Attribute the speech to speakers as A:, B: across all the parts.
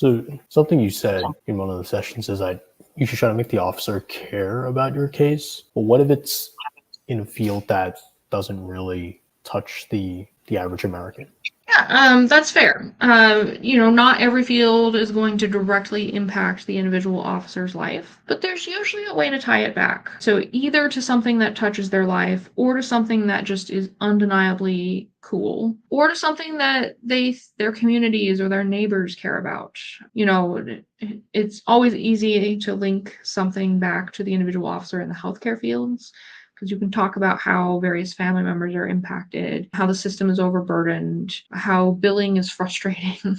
A: So something you said in one of the sessions is that you should try to make the officer care about your case. But what if it's in a field that doesn't really touch the average American?
B: Yeah, that's fair. Not every field is going to directly impact the individual officer's life, but there's usually a way to tie it back. So either to something that touches their life, or to something that just is undeniably cool, or to something that their communities or their neighbors care about. It's always easy to link something back to the individual officer in the healthcare fields, because you can talk about how various family members are impacted, how the system is overburdened, how billing is frustrating.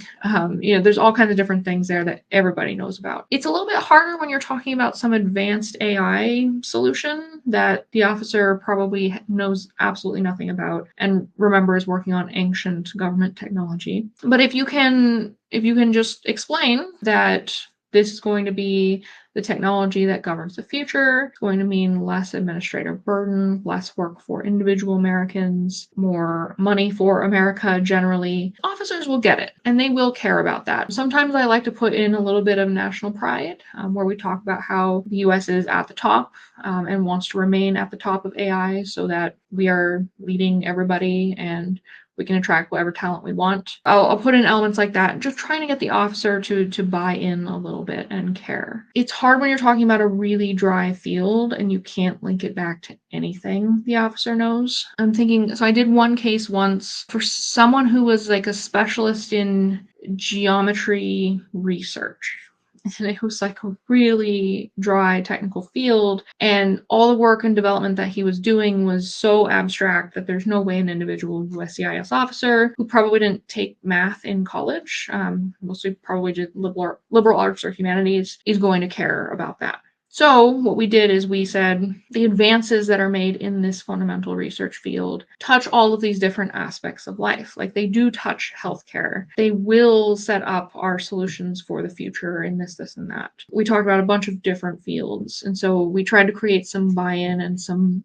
B: There's all kinds of different things there that everybody knows about. It's a little bit harder when you're talking about some advanced AI solution that the officer probably knows absolutely nothing about and remembers working on ancient government technology. But if you can just explain that this is going to be the technology that governs the future. It's going to mean less administrative burden, less work for individual Americans, more money for America generally. Officers will get it, and they will care about that. Sometimes I like to put in a little bit of national pride, where we talk about how the US is at the top and wants to remain at the top of AI so that we are leading everybody and we can attract whatever talent we want. I'll put in elements like that, just trying to get the officer to buy in a little bit and care. It's hard when you're talking about a really dry field and you can't link it back to anything the officer knows. I'm thinking, so I did one case once for someone who was like a specialist in geometry research. And it was like a really dry technical field, and all the work and development that he was doing was so abstract that there's no way an individual USCIS officer who probably didn't take math in college, mostly probably did liberal arts or humanities, is going to care about that. So what we did is we said the advances that are made in this fundamental research field touch all of these different aspects of life. Like they do touch healthcare. They will set up our solutions for the future in this, and that. We talked about a bunch of different fields. And so we tried to create some buy-in and some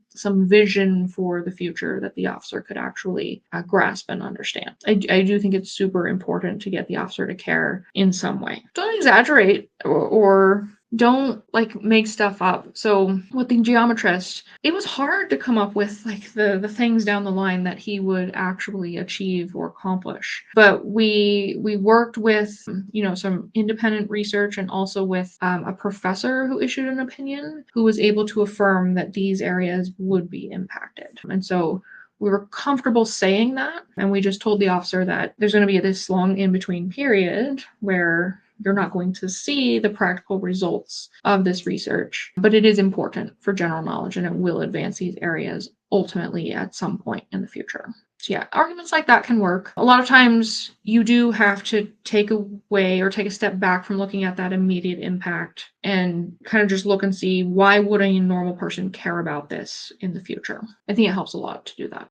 B: vision for the future that the officer could actually grasp and understand. I do think it's super important to get the officer to care in some way. Don't exaggerate or don't make stuff up. So with the geometrist, it was hard to come up with the things down the line that he would actually achieve or accomplish. But we worked with some independent research and also with a professor who issued an opinion who was able to affirm that these areas would be impacted. And so we were comfortable saying that, and we just told the officer that there's going to be this long in-between period where you're not going to see the practical results of this research, but it is important for general knowledge and it will advance these areas ultimately at some point in the future. So yeah, arguments like that can work. A lot of times you do have to take a step back from looking at that immediate impact and kind of just look and see, why would a normal person care about this in the future? I think it helps a lot to do that.